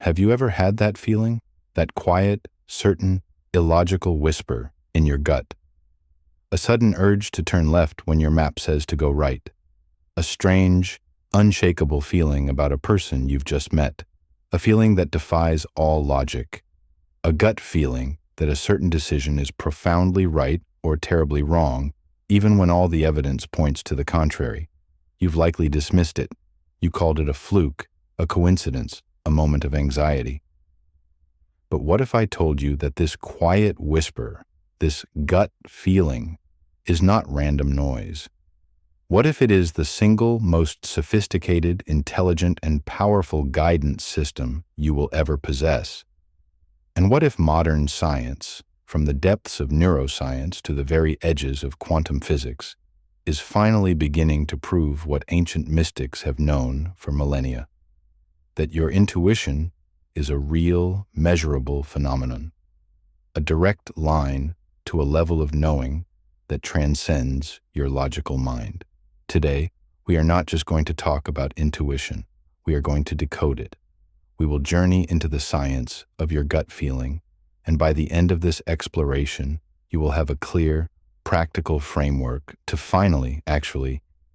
Have you ever had that feeling? That quiet, certain, illogical whisper in your gut? A sudden urge to turn left when your map says to go right. A strange, unshakable feeling about a person you've just met. A feeling that defies all logic. A gut feeling that a certain decision is profoundly right or terribly wrong, even when all the evidence points to the contrary. You've likely dismissed it. You called it a fluke, a coincidence, a moment of anxiety. But what if I told you that this quiet whisper, this gut feeling, is not random noise? What if it is the single most sophisticated, intelligent, and powerful guidance system you will ever possess? And what if modern science, from the depths of neuroscience to the very edges of quantum physics, is finally beginning to prove what ancient mystics have known for millennia? That your intuition is a real, measurable phenomenon, a direct line to a level of knowing that transcends your logical mind. Today, we are not just going to talk about intuition, we are going to decode it. We will journey into the science of your gut feeling, and by the end of this exploration, you will have a clear, practical framework to finally,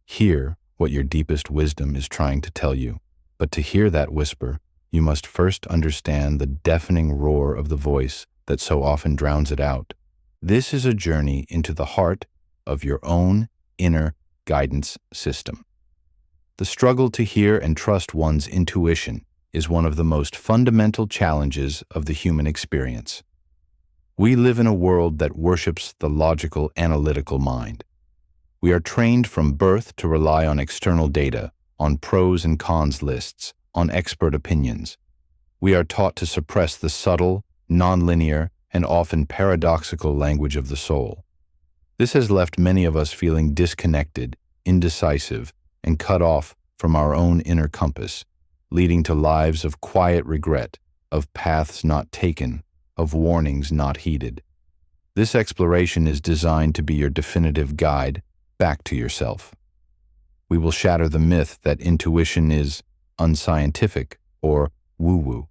hear what your deepest wisdom is trying to tell you. But to hear that whisper, you must first understand the deafening roar of the voice that so often drowns it out. This is a journey into the heart of your own inner guidance system. The struggle to hear and trust one's intuition is one of the most fundamental challenges of the human experience. We live in a world that worships the logical, analytical mind. We are trained from birth to rely on external data, on pros and cons lists, on expert opinions. We are taught to suppress the subtle, nonlinear, and often paradoxical language of the soul. This has left many of us feeling disconnected, indecisive, and cut off from our own inner compass, leading to lives of quiet regret, of paths not taken, of warnings not heeded. This exploration is designed to be your definitive guide back to yourself. We will shatter the myth that intuition is unscientific or woo-woo.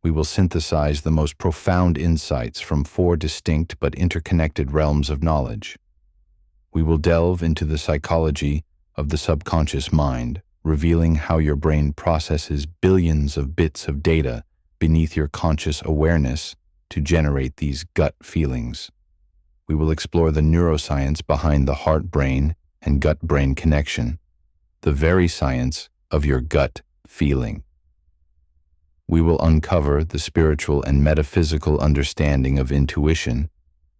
We will synthesize the most profound insights from 4 distinct but interconnected realms of knowledge. We will delve into the psychology of the subconscious mind, revealing how your brain processes billions of bits of data beneath your conscious awareness to generate these gut feelings. We will explore the neuroscience behind the heart-brain and gut-brain connection, the very science of your gut feeling. We will uncover the spiritual and metaphysical understanding of intuition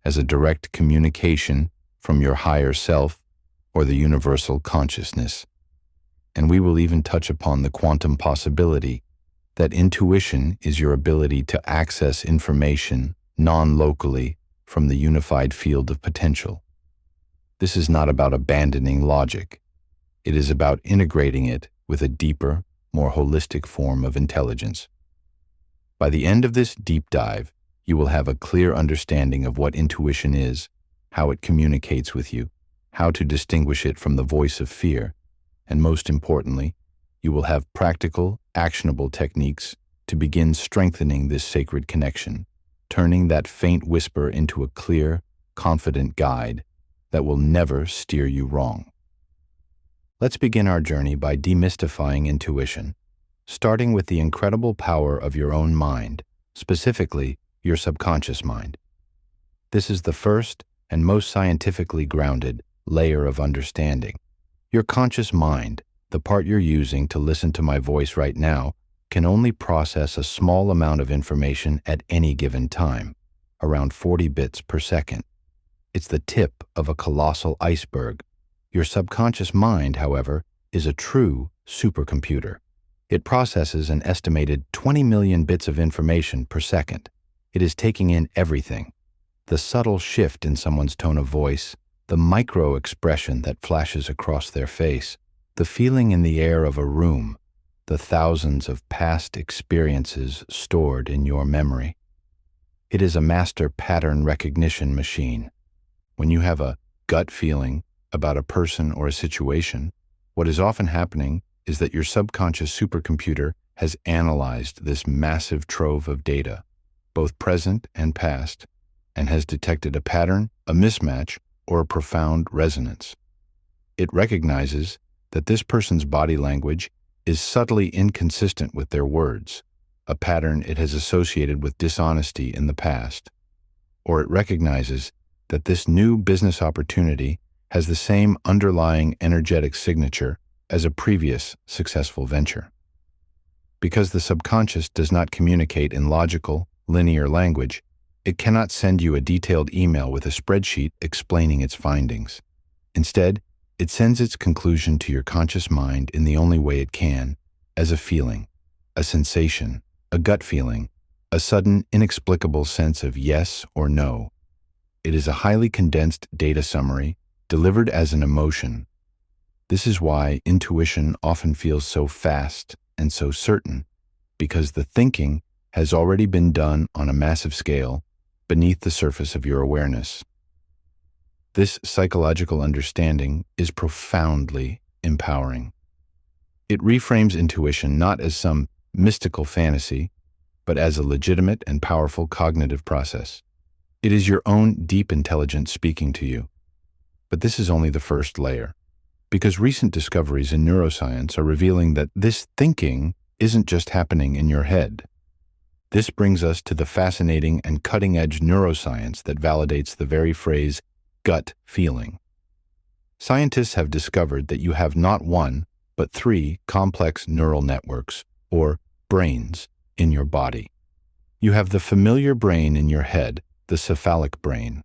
as a direct communication from your higher self or the universal consciousness. And we will even touch upon the quantum possibility that intuition is your ability to access information non-locally from the unified field of potential. This is not about abandoning logic. It is about integrating it with a deeper, more holistic form of intelligence. By the end of this deep dive, you will have a clear understanding of what intuition is, how it communicates with you, how to distinguish it from the voice of fear, and most importantly, you will have practical, actionable techniques to begin strengthening this sacred connection, turning that faint whisper into a clear, confident guide that will never steer you wrong. Let's begin our journey by demystifying intuition, starting with the incredible power of your own mind, specifically your subconscious mind. This is the first and most scientifically grounded layer of understanding. Your conscious mind, the part you're using to listen to my voice right now, can only process a small amount of information at any given time, around 40 bits per second. It's the tip of a colossal iceberg. Your subconscious mind, however, is a true supercomputer. It processes an estimated 20 million bits of information per second. It is taking in everything. The subtle shift in someone's tone of voice, the micro expression that flashes across their face, the feeling in the air of a room, the thousands of past experiences stored in your memory. It is a master pattern recognition machine. When you have a gut feeling about a person or a situation, what is often happening is that your subconscious supercomputer has analyzed this massive trove of data, both present and past, and has detected a pattern, a mismatch, or a profound resonance. It recognizes that this person's body language is subtly inconsistent with their words, a pattern it has associated with dishonesty in the past. Or it recognizes that this new business opportunity has the same underlying energetic signature as a previous successful venture. Because the subconscious does not communicate in logical, linear language, it cannot send you a detailed email with a spreadsheet explaining its findings. Instead, it sends its conclusion to your conscious mind in the only way it can, as a feeling, a sensation, a gut feeling, a sudden, inexplicable sense of yes or no. It is a highly condensed data summary delivered as an emotion. This is why intuition often feels so fast and so certain, because the thinking has already been done on a massive scale beneath the surface of your awareness. This psychological understanding is profoundly empowering. It reframes intuition not as some mystical fantasy, but as a legitimate and powerful cognitive process. It is your own deep intelligence speaking to you. But this is only the first layer, because recent discoveries in neuroscience are revealing that this thinking isn't just happening in your head. This brings us to the fascinating and cutting-edge neuroscience that validates the very phrase gut feeling. Scientists have discovered that you have not one, but three complex neural networks, or brains, in your body. You have the familiar brain in your head, the cephalic brain,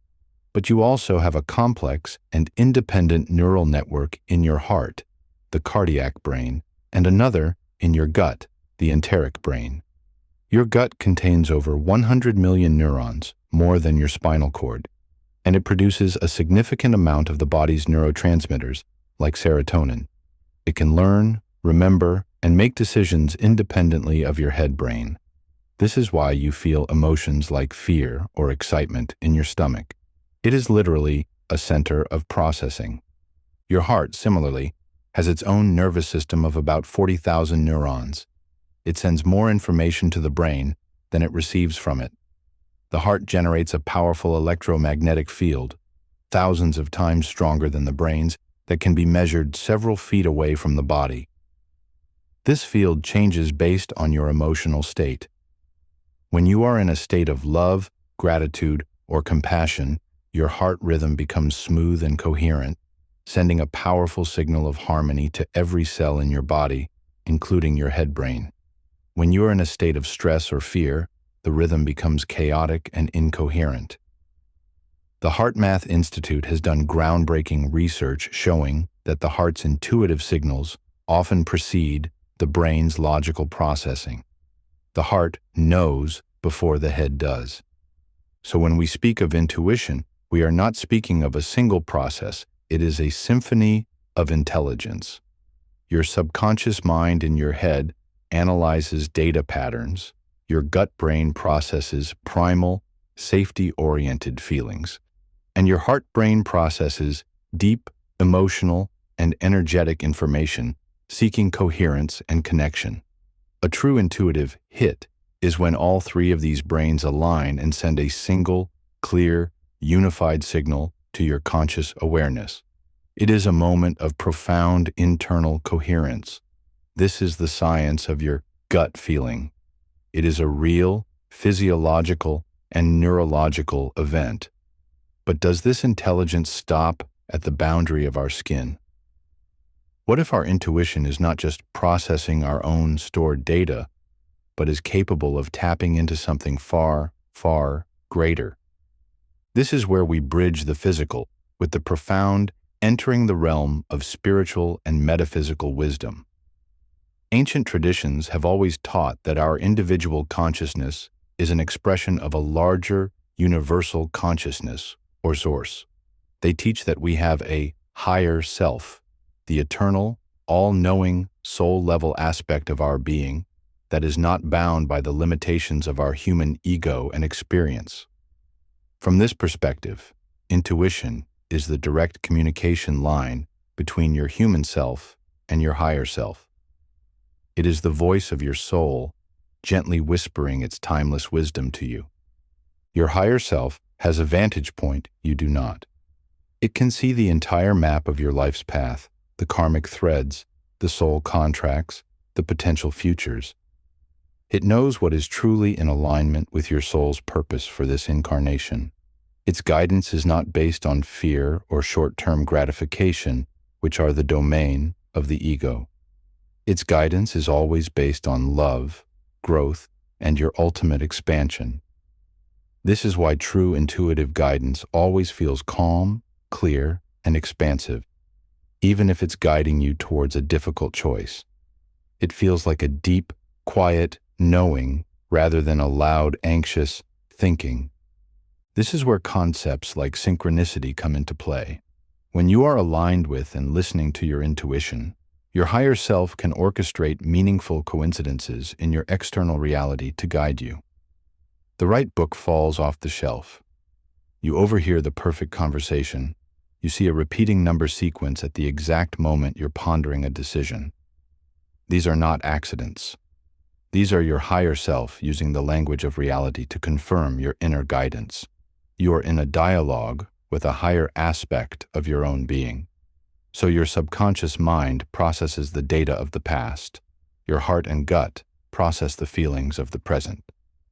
but you also have a complex and independent neural network in your heart, the cardiac brain, and another in your gut, the enteric brain. Your gut contains over 100 million neurons, more than your spinal cord, and it produces a significant amount of the body's neurotransmitters, like serotonin. It can learn, remember, and make decisions independently of your head brain. This is why you feel emotions like fear or excitement in your stomach. It is literally a center of processing. Your heart, similarly, has its own nervous system of about 40,000 neurons. It sends more information to the brain than it receives from it. The heart generates a powerful electromagnetic field, thousands of times stronger than the brain's, that can be measured several feet away from the body. This field changes based on your emotional state. When you are in a state of love, gratitude, or compassion, your heart rhythm becomes smooth and coherent, sending a powerful signal of harmony to every cell in your body, including your head brain. When you are in a state of stress or fear, the rhythm becomes chaotic and incoherent. The HeartMath Institute has done groundbreaking research showing that the heart's intuitive signals often precede the brain's logical processing. The heart knows before the head does. So when we speak of intuition, we are not speaking of a single process. It is a symphony of intelligence. Your subconscious mind in your head analyzes data patterns. Your gut brain processes primal, safety-oriented feelings. And your heart brain processes deep, emotional, and energetic information, seeking coherence and connection. A true intuitive hit is when all three of these brains align and send a single, clear, unified signal to your conscious awareness. It is a moment of profound internal coherence. This is the science of your gut feeling. It is a real, physiological, and neurological event. But does this intelligence stop at the boundary of our skin? What if our intuition is not just processing our own stored data, but is capable of tapping into something far, far greater? This is where we bridge the physical with the profound, entering the realm of spiritual and metaphysical wisdom. Ancient traditions have always taught that our individual consciousness is an expression of a larger, universal consciousness, or source. They teach that we have a higher self, the eternal, all-knowing, soul-level aspect of our being that is not bound by the limitations of our human ego and experience. From this perspective, intuition is the direct communication line between your human self and your higher self. It is the voice of your soul, gently whispering its timeless wisdom to you. Your higher self has a vantage point you do not. It can see the entire map of your life's path, the karmic threads, the soul contracts, the potential futures. It knows what is truly in alignment with your soul's purpose for this incarnation. Its guidance is not based on fear or short-term gratification, which are the domain of the ego. Its guidance is always based on love, growth, and your ultimate expansion. This is why true intuitive guidance always feels calm, clear, and expansive, even if it's guiding you towards a difficult choice. It feels like a deep, quiet knowing rather than a loud, anxious thinking. This is where concepts like synchronicity come into play. When you are aligned with and listening to your intuition, your higher self can orchestrate meaningful coincidences in your external reality to guide you. The right book falls off the shelf. You overhear the perfect conversation. You see a repeating number sequence at the exact moment you're pondering a decision. These are not accidents. These are your higher self using the language of reality to confirm your inner guidance. You are in a dialogue with a higher aspect of your own being. So your subconscious mind processes the data of the past. Your heart and gut process the feelings of the present.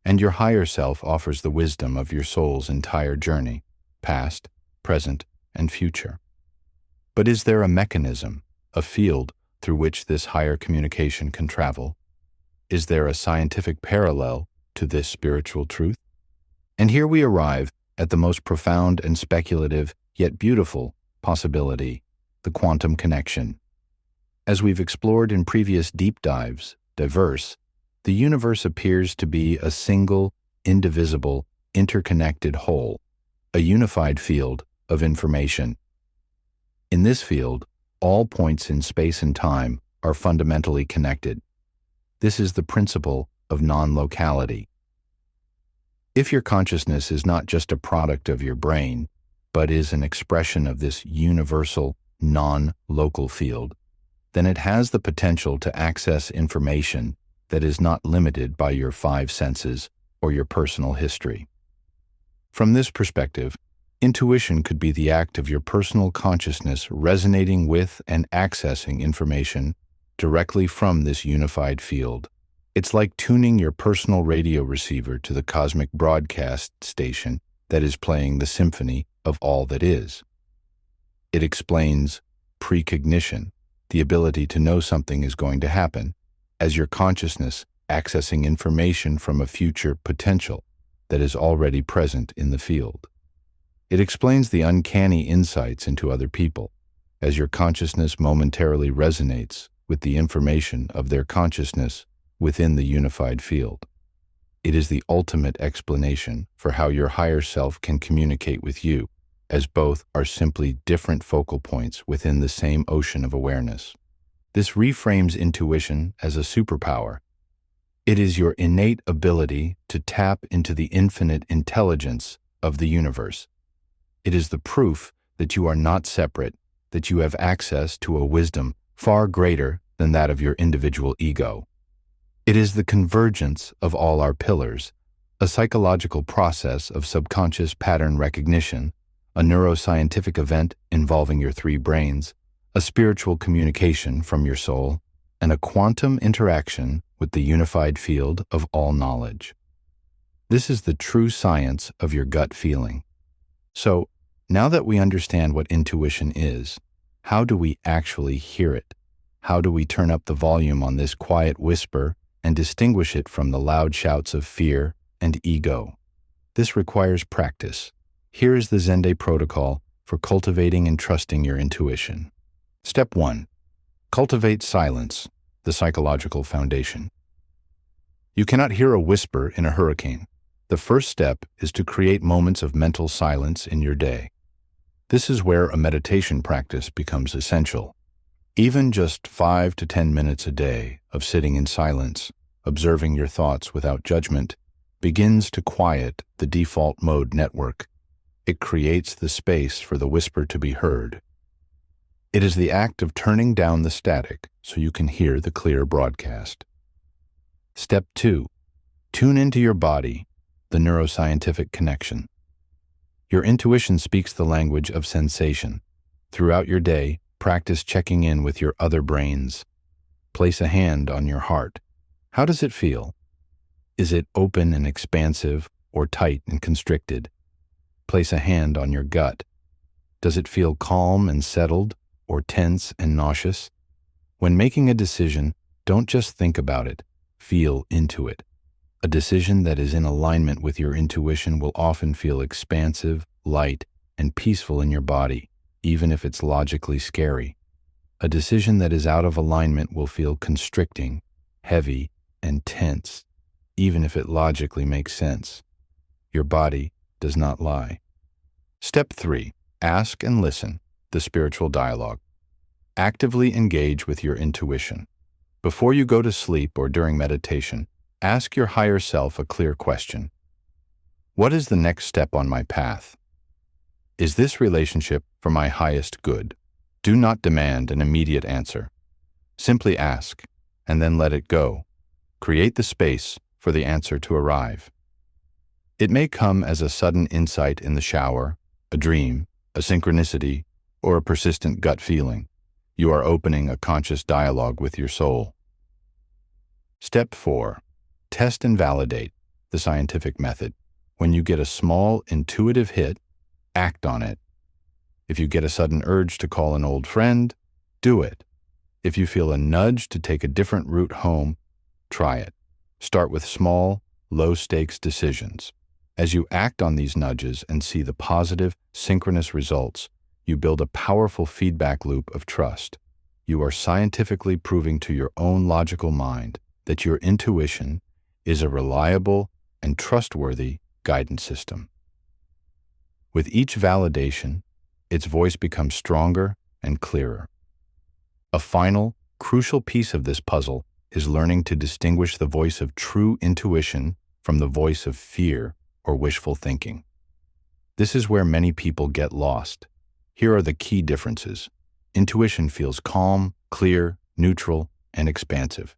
And your higher self offers the wisdom of your soul's entire journey, past, present, and future. But is there a mechanism, a field through which this higher communication can travel? Is there a scientific parallel to this spiritual truth? And here we arrive at the most profound and speculative, yet beautiful, possibility, the quantum connection. As we've explored in previous deep dives, diverse, the universe appears to be a single, indivisible, interconnected whole, a unified field of information. In this field, all points in space and time are fundamentally connected. This is the principle of non-locality. If your consciousness is not just a product of your brain, but is an expression of this universal, non-local field, then it has the potential to access information that is not limited by your five senses or your personal history. From this perspective, intuition could be the act of your personal consciousness resonating with and accessing information directly from this unified field. It's like tuning your personal radio receiver to the cosmic broadcast station that is playing the symphony of all that is. It explains precognition, the ability to know something is going to happen, as your consciousness accessing information from a future potential that is already present in the field. It explains the uncanny insights into other people, as your consciousness momentarily resonates with the information of their consciousness within the unified field. It is the ultimate explanation for how your higher self can communicate with you, as both are simply different focal points within the same ocean of awareness. This reframes intuition as a superpower. It is your innate ability to tap into the infinite intelligence of the universe. It is the proof that you are not separate, that you have access to a wisdom far greater than that of your individual ego. It is the convergence of all our pillars, a psychological process of subconscious pattern recognition, a neuroscientific event involving your three brains, a spiritual communication from your soul, and a quantum interaction with the unified field of all knowledge. This is the true science of your gut feeling. So, now that we understand what intuition is, how do we actually hear it? How do we turn up the volume on this quiet whisper and distinguish it from the loud shouts of fear and ego? This requires practice. Here is the Xendai protocol for cultivating and trusting your intuition. Step 1. Cultivate silence, the psychological foundation. You cannot hear a whisper in a hurricane. The first step is to create moments of mental silence in your day. This is where a meditation practice becomes essential. Even just 5 to 10 minutes a day of sitting in silence, observing your thoughts without judgment, begins to quiet the default mode network. It creates the space for the whisper to be heard. It is the act of turning down the static, so you can hear the clear broadcast. Step 2. Tune into your body, the neuroscientific connection. Your intuition speaks the language of sensation. Throughout your day, practice checking in with your other brains. Place a hand on your heart. How does it feel? Is it open and expansive or tight and constricted? Place a hand on your gut. Does it feel calm and settled or tense and nauseous? When making a decision, don't just think about it, feel into it. A decision that is in alignment with your intuition will often feel expansive, light, and peaceful in your body, even if it's logically scary. A decision that is out of alignment will feel constricting, heavy, and tense, even if it logically makes sense. Your body does not lie. Step 3. Ask and listen, the spiritual dialogue. Actively engage with your intuition. Before you go to sleep or during meditation, ask your higher self a clear question. What is the next step on my path? Is this relationship for my highest good? Do not demand an immediate answer. Simply ask, and then let it go. Create the space for the answer to arrive. It may come as a sudden insight in the shower, a dream, a synchronicity, or a persistent gut feeling. You are opening a conscious dialogue with your soul. Step 4. Test and validate, the scientific method. When you get a small, intuitive hit, act on it. If you get a sudden urge to call an old friend, do it. If you feel a nudge to take a different route home, try it. Start with small, low-stakes decisions. As you act on these nudges and see the positive, synchronous results, you build a powerful feedback loop of trust. You are scientifically proving to your own logical mind that your intuition is a reliable and trustworthy guidance system. With each validation, its voice becomes stronger and clearer. A final, crucial piece of this puzzle is learning to distinguish the voice of true intuition from the voice of fear or wishful thinking. This is where many people get lost. Here are the key differences. Intuition feels calm, clear, neutral, and expansive.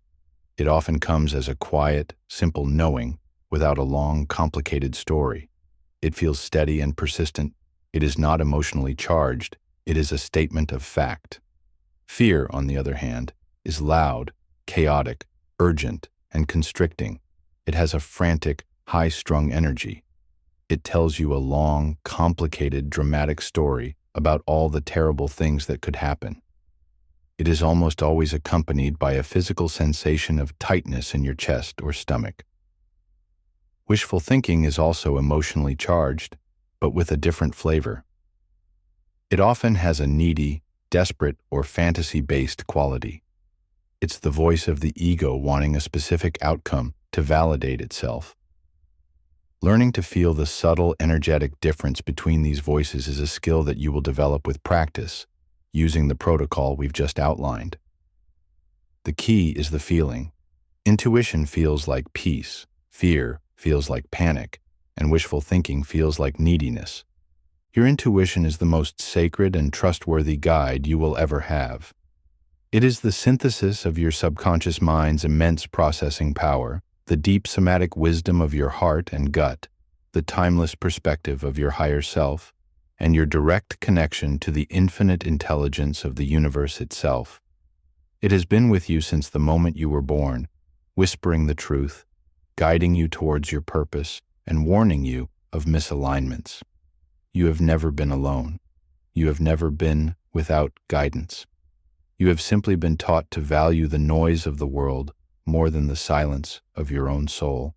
It often comes as a quiet, simple knowing without a long, complicated story. It feels steady and persistent. It is not emotionally charged. It is a statement of fact. Fear, on the other hand, is loud, chaotic, urgent, and constricting. It has a frantic, high-strung energy. It tells you a long, complicated, dramatic story about all the terrible things that could happen. It is almost always accompanied by a physical sensation of tightness in your chest or stomach. Wishful thinking is also emotionally charged, but with a different flavor. It often has a needy, desperate, or fantasy-based quality. It's the voice of the ego wanting a specific outcome to validate itself. Learning to feel the subtle, energetic difference between these voices is a skill that you will develop with practice, using the protocol we've just outlined. The key is the feeling. Intuition feels like peace, fear feels like panic, and wishful thinking feels like neediness. Your intuition is the most sacred and trustworthy guide you will ever have. It is the synthesis of your subconscious mind's immense processing power, the deep somatic wisdom of your heart and gut, the timeless perspective of your higher self, and your direct connection to the infinite intelligence of the universe itself. It has been with you since the moment you were born, whispering the truth, guiding you towards your purpose, and warning you of misalignments. You have never been alone. You have never been without guidance. You have simply been taught to value the noise of the world more than the silence of your own soul.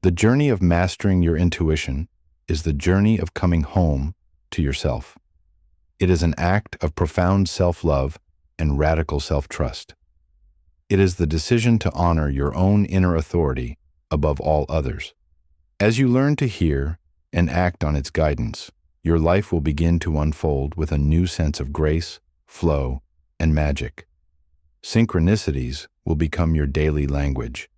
The journey of mastering your intuition is the journey of coming home to yourself. It is an act of profound self-love and radical self-trust. It is the decision to honor your own inner authority above all others. As you learn to hear and act on its guidance, your life will begin to unfold with a new sense of grace, flow, and magic. Synchronicities will become your daily language.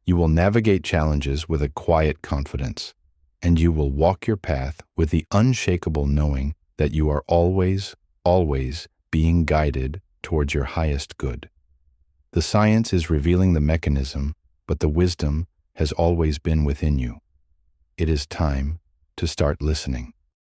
You will navigate challenges with a quiet confidence, and you will walk your path with the unshakable knowing that you are always, always being guided towards your highest good. The science is revealing the mechanism, but the wisdom has always been within you. It is time to start listening.